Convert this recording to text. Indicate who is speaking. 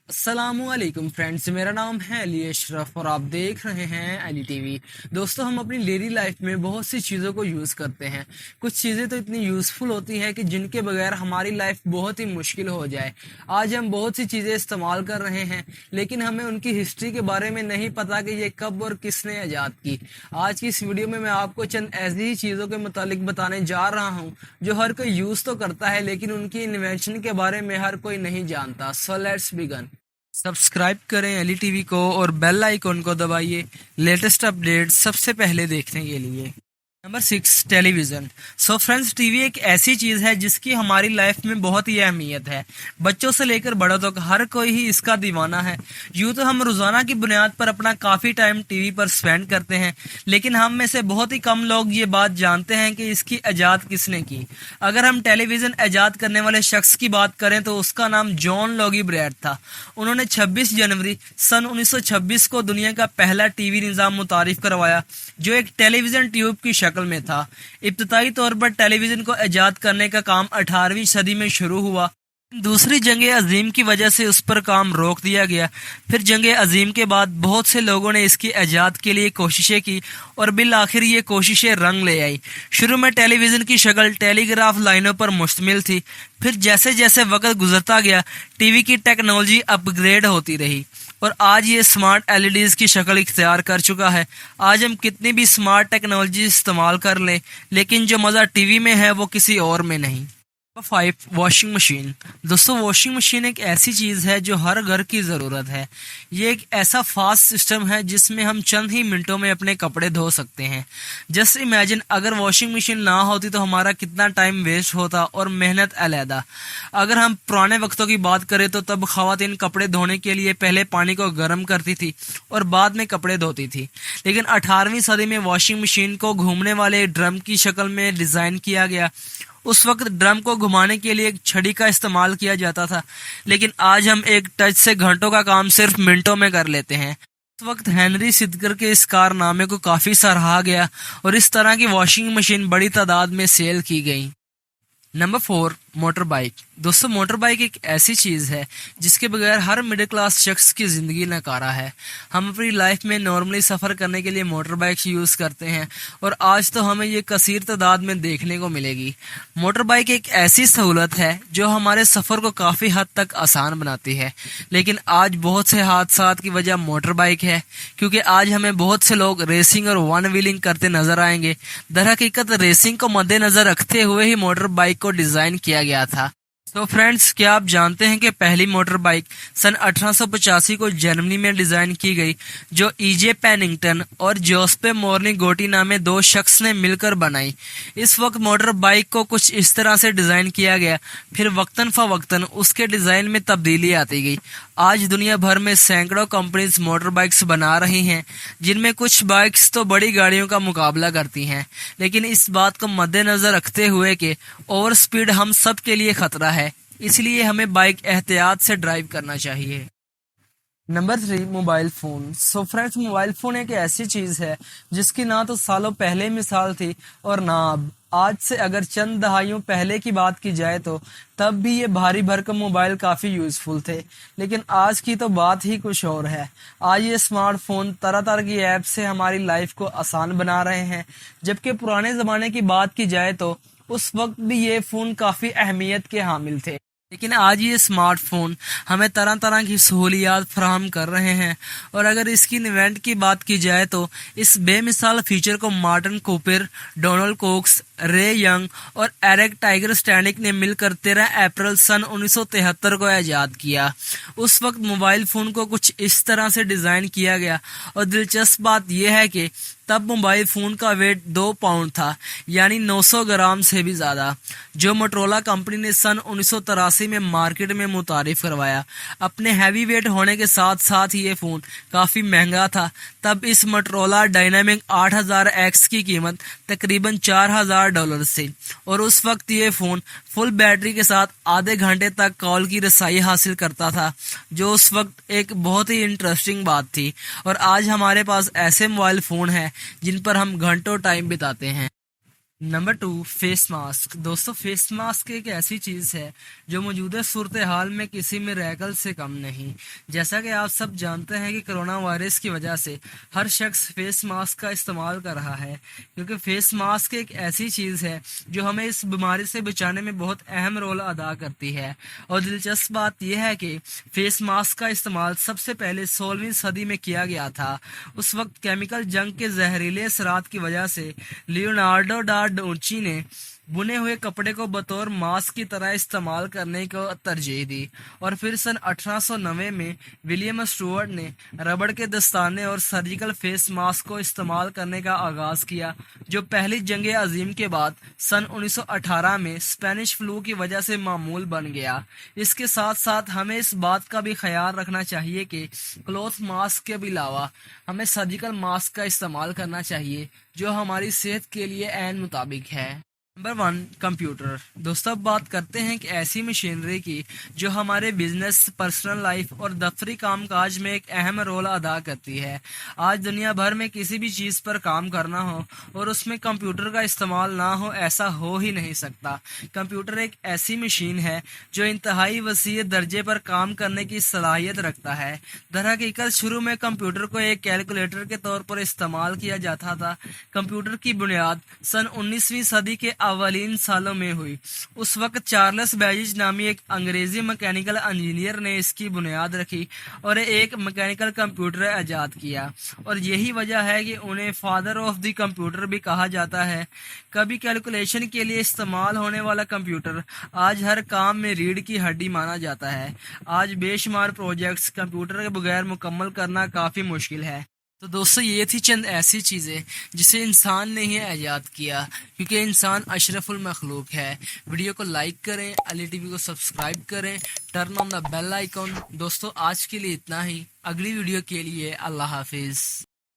Speaker 1: السلام علیکم فرینڈز، میرا نام ہے اشرف اور آپ دیکھ رہے ہیں ALITV۔ دوستو، ہم اپنی ڈیلی لائف میں بہت سی چیزوں کو یوز کرتے ہیں۔ کچھ چیزیں تو اتنی یوزفل ہوتی ہیں کہ جن کے بغیر ہماری لائف بہت ہی مشکل ہو جائے۔ آج ہم بہت سی چیزیں استعمال کر رہے ہیں لیکن ہمیں ان کی ہسٹری کے بارے میں نہیں پتا کہ یہ کب اور کس نے ایجاد کی۔ آج کی اس ویڈیو میں آپ کو چند ایسی ہی چیزوں کے متعلق بتانے جا رہا ہوں جو ہر کوئی یوز تو کرتا ہے لیکن ان کی انوینشن کے بارے میں ہر کوئی نہیں جانتا۔ So let's begin. سبسکرائب کریں ALITV کو اور بیل آئیکن کو دبائیے لیٹسٹ اپڈیٹ سب سے پہلے دیکھنے کے لیے۔ نمبر 6، ٹیلی ویژن۔ سو فرینڈز، ٹی وی ایک ایسی چیز ہے جس کی ہماری لائف میں بہت ہی اہمیت ہے۔ بچوں سے لے کر بڑوں تک ہر کوئی ہی اس کا دیوانہ ہے۔ یوں تو ہم روزانہ کی بنیاد پر اپنا کافی ٹائم ٹی وی پر سپینڈ کرتے ہیں لیکن ہم میں سے بہت ہی کم لوگ یہ بات جانتے ہیں کہ اس کی ایجاد کس نے کی۔ اگر ہم ٹیلی ویژن ایجاد کرنے والے شخص کی بات کریں تو اس کا نام جان لوگی بریڈ تھا۔ انہوں نے 26 جنوری سن 1926 کو دنیا کا پہلا ٹی وی نظام متعارف کروایا جو ایک ٹیلی ویژن ٹیوب کی شکل میں تھا۔ ابتدائی طور پر ٹیلی ویژن کو ایجاد کرنے کا کام 18ویں صدی میں شروع ہوا۔ دوسری جنگ عظیم کی وجہ سے اس پر کام روک دیا گیا۔ پھر جنگ عظیم کے بعد بہت سے لوگوں نے اس کی ایجاد کے لیے کوششیں کی اور بالآخر یہ کوششیں رنگ لے آئی۔ شروع میں ٹیلی ویژن کی شکل ٹیلی گراف لائنوں پر مشتمل تھی، پھر جیسے جیسے وقت گزرتا گیا ٹی وی کی ٹیکنالوجی اپ گریڈ ہوتی رہی اور آج یہ اسمارٹ LEDs کی شکل اختیار کر چکا ہے۔ آج ہم کتنی بھی اسمارٹ ٹیکنالوجی استعمال کر لیں لیکن جو مزہ ٹی وی میں ہے وہ کسی اور میں نہیں۔ 5، واشنگ مشین۔ دوستو، واشنگ مشین ایک ایسی چیز ہے جو ہر گھر کی ضرورت ہے۔ یہ ایک ایسا فاسٹ سسٹم ہے جس میں ہم چند ہی منٹوں میں اپنے کپڑے دھو سکتے ہیں۔ جسٹ امیجن اگر واشنگ مشین نہ ہوتی تو ہمارا کتنا ٹائم ویسٹ ہوتا اور محنت علیحدہ۔ اگر ہم پرانے وقتوں کی بات کریں تو تب خواتین کپڑے دھونے کے لیے پہلے پانی کو گرم کرتی تھی اور بعد میں کپڑے دھوتی تھی، لیکن 18ویں صدی میں واشنگ مشین کو گھومنے والے ڈرم کی شکل میں ڈیزائن کیا گیا۔ اس وقت ڈرم کو گھمانے کے لیے ایک چھڑی کا استعمال کیا جاتا تھا لیکن آج ہم ایک ٹچ سے گھنٹوں کا کام صرف منٹوں میں کر لیتے ہیں۔ اس وقت ہنری سدگر کے اس کارنامے کو کافی سراہا گیا اور اس طرح کی واشنگ مشین بڑی تعداد میں سیل کی گئی۔ Number 4، motor bike. دوستو، موٹر بائک ایک ایسی چیز ہے جس کے بغیر ہر مڈل کلاس شخص کی زندگی ناکارہ ہے۔ ہم اپنی لائف میں نارملی سفر کرنے کے لیے موٹر بائک یوز کرتے ہیں اور آج تو ہمیں یہ کثیر تعداد میں دیکھنے کو ملے گی۔ موٹر بائک ایک ایسی سہولت ہے جو ہمارے سفر کو کافی حد تک آسان بناتی ہے لیکن آج بہت سے حادثات کی وجہ موٹر بائک ہے، کیونکہ آج ہمیں بہت سے لوگ ریسنگ اور ون ویلنگ کرتے نظر آئیں گے۔ در حقیقت ریسنگ کو مد نظر رکھتے ہوئے ہی موٹر بائک کو ڈیزائن کیا گیا تھا۔ تو فرینڈز، کیا آپ جانتے ہیں کہ پہلی موٹر بائک سن 1885 کو جرمنی میں ڈیزائن کی گئی جو EJ پیننگٹن اور جوسپے مورنی گوٹی نامے دو شخص نے مل کر بنائی۔ اس وقت موٹر بائک کو کچھ اس طرح سے ڈیزائن کیا گیا، پھر وقتاً فوقتاً اس کے ڈیزائن میں تبدیلی آتی گئی۔ آج دنیا بھر میں سینکڑوں کمپنیز موٹر بائکس بنا رہی ہیں جن میں کچھ بائکس تو بڑی گاڑیوں کا مقابلہ کرتی ہیں، لیکن اس بات کو مد نظر رکھتے ہوئے کہ اوور سپیڈ ہم سب کے لیے خطرہ ہے، اس لیے ہمیں بائک احتیاط سے ڈرائیو کرنا چاہیے۔ Number 3، mobile phone. So friends, mobile phone ایک ایسی چیز ہے جس کی نہ تو سالوں پہلے مثال تھی اور نہ اب۔ آج سے اگر چند دہائیوں پہلے کی بات کی جائے تو تب بھی یہ بھاری بھرکم موبائل کافی یوزفل تھے، لیکن آج کی تو بات ہی کچھ اور ہے۔ آج یہ اسمارٹ فون طرح طرح کی ایپ سے ہماری لائف کو آسان بنا رہے ہیں، جبکہ پرانے زمانے کی بات کی جائے تو اس وقت بھی یہ فون کافی اہمیت کے حامل تھے، لیکن آج یہ اسمارٹ فون ہمیں طرح طرح کی سہولیات فراہم کر رہے ہیں۔ اور اگر اس کی ایونٹ کی بات کی جائے تو اس بے مثال فیچر کو مارٹن کوپر، ڈونلڈ کوکس، رے ینگ اور ایرک ٹائگر اسٹینڈک نے مل کر 13 اپریل سن 1973 کو ایجاد کیا۔ اس وقت موبائل فون کو کچھ اس طرح سے ڈیزائن کیا گیا اور دلچسپ بات یہ ہے کہ تب موبائل فون کا ویٹ 2 پاؤنڈ تھا، یعنی 900 گرام سے بھی زیادہ، جو موٹرولا کمپنی نے سن 1983 میں مارکیٹ میں متعارف کروایا۔ اپنے ہیوی ویٹ ہونے کے ساتھ ساتھ یہ فون کافی مہنگا تھا۔ تب اس موٹرولا ڈائنامک 8000X کی قیمت تقریباً $4000 تھی اور اس وقت یہ فون فل بیٹری کے ساتھ آدھے گھنٹے تک کال کی رسائی حاصل کرتا تھا، جو اس وقت ایک بہت ہی انٹرسٹنگ بات تھی۔ اور آج ہمارے پاس ایسے موبائل فون ہیں جن پر ہم گھنٹوں ٹائم بتاتے ہیں۔ Number 2، face mask. دوستو فیس ماسک ایک ایسی چیز ہے جو موجودہ صورتحال میں کسی میریکل سے کم نہیں۔ جیسا کہ آپ سب جانتے ہیں کہ کرونا وائرس کی وجہ سے ہر شخص فیس ماسک کا استعمال کر رہا ہے، کیونکہ فیس ماسک ایک ایسی چیز ہے جو ہمیں اس بیماری سے بچانے میں بہت اہم رول ادا کرتی ہے۔ اور دلچسپ بات یہ ہے کہ فیس ماسک کا استعمال سب سے پہلے 16ویں صدی میں کیا گیا تھا۔ اس وقت کیمیکل جنگ کے زہریلے اثرات کی وجہ سے لیونارڈو ڈا ونچی نے بنے ہوئے کپڑے کو بطور ماسک کی طرح استعمال کرنے کو ترجیح دی، اور پھر سن 1890 میں ولیم اسٹوارٹ نے ربڑ کے دستانے اور سرجیکل فیس ماسک کو استعمال کرنے کا آغاز کیا، جو پہلی جنگ عظیم کے بعد سن 1918 میں اسپینش فلو کی وجہ سے معمول بن گیا۔ اس کے ساتھ ساتھ ہمیں اس بات کا بھی خیال رکھنا چاہیے کہ کلوتھ ماسک کے علاوہ ہمیں سرجیکل ماسک کا استعمال کرنا چاہیے جو ہماری صحت کے لیے عین مطابق ہے۔ Number 1، computer. دوستو اب بات کرتے ہیں کہ ایسی مشینری کی جو ہمارے بزنس، پرسنل لائف اور دفتری کام کاج میں ایک اہم رول ادا کرتی ہے۔ آج دنیا بھر میں کسی بھی چیز پر کام کرنا ہو اور اس میں کمپیوٹر کا استعمال نہ ہو، ایسا ہو ہی نہیں سکتا۔ کمپیوٹر ایک ایسی مشین ہے جو انتہائی وسیع درجے پر کام کرنے کی صلاحیت رکھتا ہے۔ در حقیقت شروع میں کمپیوٹر کو ایک کیلکولیٹر کے طور پر استعمال کیا جاتا تھا۔ کمپیوٹر کی بنیاد سن 19ویں صدی کے اولین سالوں میں ہوئی۔ اس وقت چارلس بیبیج نامی ایک انگریزی میکینیکل انجینئر نے اس کی بنیاد رکھی اور ایک میکینیکل کمپیوٹر ایجاد کیا، اور یہی وجہ ہے کہ انہیں فادر آف دی کمپیوٹر بھی کہا جاتا ہے۔ کبھی کیلکولیشن کے لیے استعمال ہونے والا کمپیوٹر آج ہر کام میں ریڑھ کی ہڈی مانا جاتا ہے۔ آج بے شمار پروجیکٹس کمپیوٹر کے بغیر مکمل کرنا کافی مشکل ہے۔ تو دوستو یہ تھی چند ایسی چیزیں جسے انسان نے ہی ایجاد کیا، کیونکہ انسان اشرف المخلوق ہے۔ ویڈیو کو لائک کریں، علی ٹی وی کو سبسکرائب کریں، turn on the bell icon. دوستو آج کے لیے اتنا ہی، اگلی ویڈیو کے لیے اللہ حافظ۔